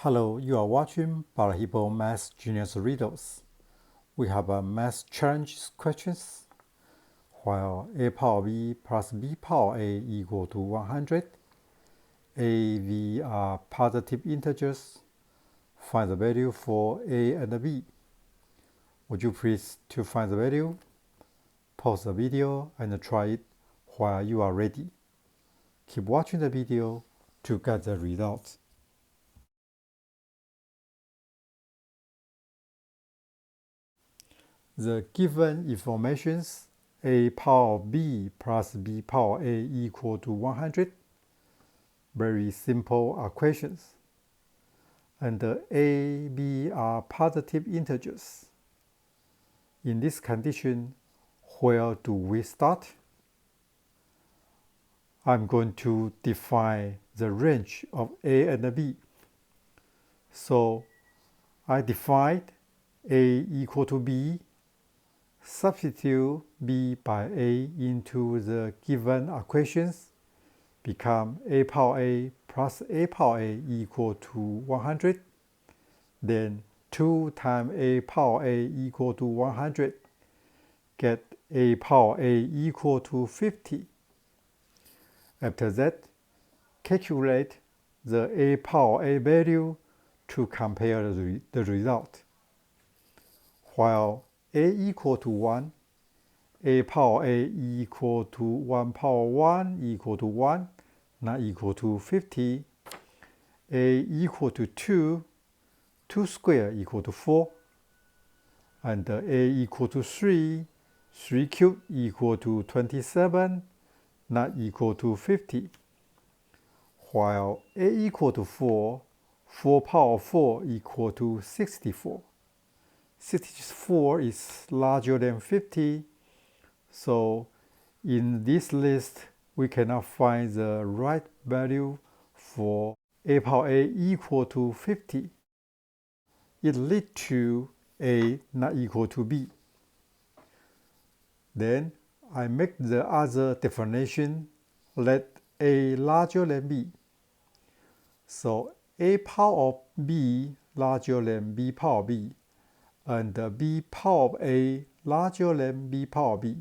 Hello, you are watching Balahippo Math Genius Riddles. We have a math challenge questions. While a power b plus b power a equal to 100, a, v are positive integers. Find the value for a and b. Would you please to find the value? Pause the video and try it while you are ready. Keep watching the video to get the results. The given informations a power b plus b power a equal to 100. Very simple equations. And a, b are positive integers. In this condition, where do we start? I'm going to define the range of a and b. So I defined a equal to b. Substitute b by a into the given equations, become a power a plus a power a equal to 100. Then 2 times a power a equal to 100. Get a power a equal to 50. After that, calculate the a power a value to compare the result. While a equal to 1, a power a equal to 1 power 1 equal to 1, not equal to 50. A equal to 2, 2 squared equal to 4. And a equal to 3, 3 cubed equal to 27, not equal to 50. While a equal to 4, 4 power 4 equal to 64. 64 is larger than 50, so in this list we cannot find the right value for a power a equal to 50. It leads to a not equal to b. Then I make the other definition, let a larger than b. So a power of b larger than b power b. And b power of a larger than b power b.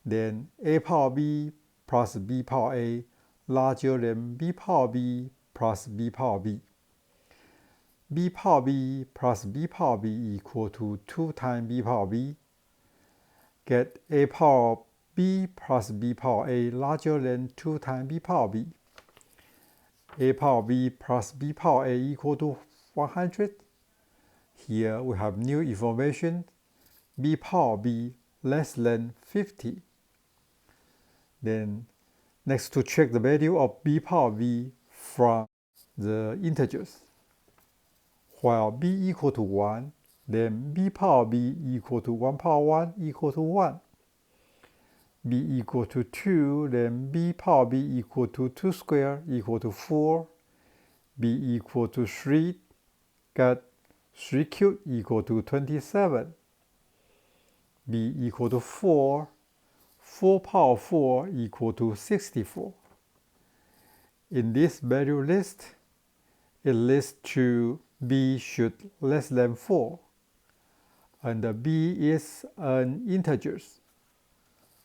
Then a power b plus b power a larger than b power b plus b power b. b power b plus b power b equal to 2 times b power b. Get a power of b plus b power a larger than 2 times b power b. a power b plus b power a equal to 100. Here we have new information, b power b less than 50. Then next to check the value of b power b from the integers. While b equal to 1, then b power b equal to 1 power 1 equal to 1. b equal to 2, then b power b equal to 2 squared equal to 4. b equal to 3, got 3 cubed equal to 27. b equal to 4, 4 power 4 equal to 64. In this value list, it lists to b should less than 4, and b is an integer.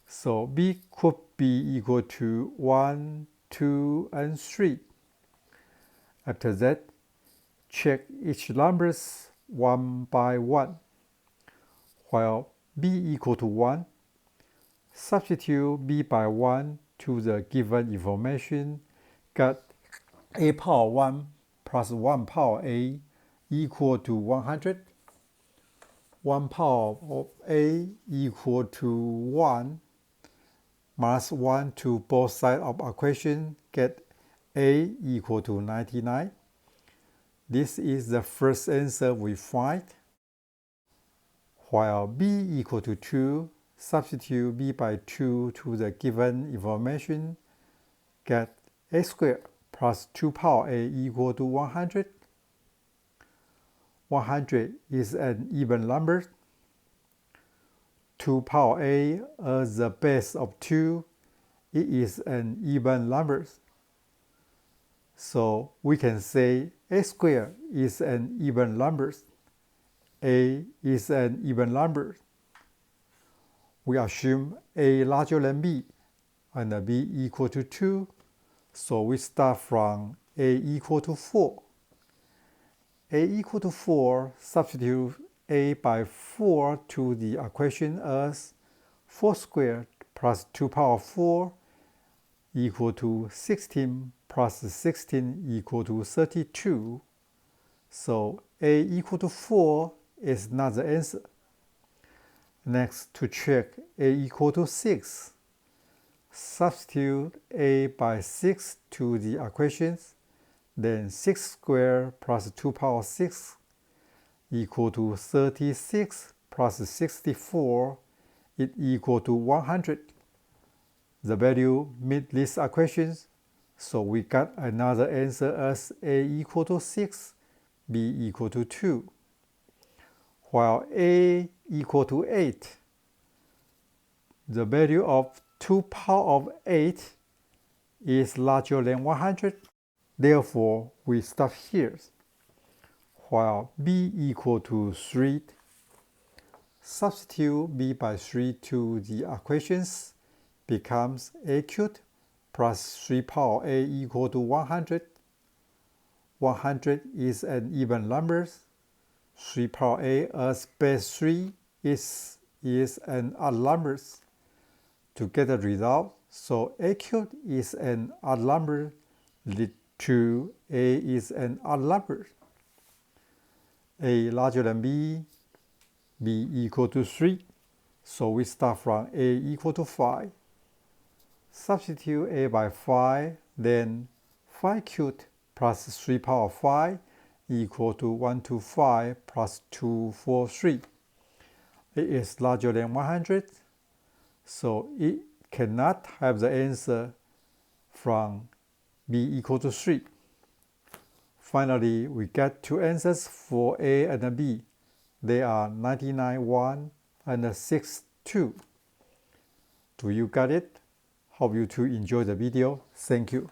So b could be equal to 1, 2, and 3. After that, check each numbers one by one. While b equal to 1, substitute b by 1 to the given information, got a power 1 plus 1 power a equal to 100. 1 power of a equal to 1, minus 1 to both sides of equation, get a equal to 99. This is the first answer we find. While b equal to 2, substitute b by 2 to the given information, get a squared plus 2 power a equal to 100. 100 is an even number. 2 power a as the base of 2, it is an even number. So we can say a squared is an even number. A is an even number. We assume A larger than B and B equal to 2, so we start from A equal to 4. A equal to 4, substitute A by 4 to the equation as 4 squared plus 2 power 4 equal to 16 plus 16 equal to 32. So A equal to 4 is not the answer. Next, to check A equal to 6, substitute A by 6 to the equations, then 6 squared plus 2 power 6 equal to 36 plus 64 is equal to 100. The value meet these equations, so we got another answer as A equal to 6, B equal to 2. While A equal to 8, the value of 2 power of 8 is larger than 100. Therefore, we stop here. While B equal to 3, substitute B by 3 to the equations, becomes A cubed plus 3 power A equal to 100. 100 is an even number. 3 power A as base 3 is an odd number. To get the result, so A cubed is an odd number, lead to A is an odd number. A larger than B, B equal to 3, so we start from A equal to 5. Substitute A by 5, then 5 cubed plus 3 power 5 equal to 125 plus 243. It is larger than 100, so it cannot have the answer from B equal to 3. Finally, we get two answers for A and B. They are 99.1 and 6.2. Do you get it? Hope you to enjoy the video. Thank you.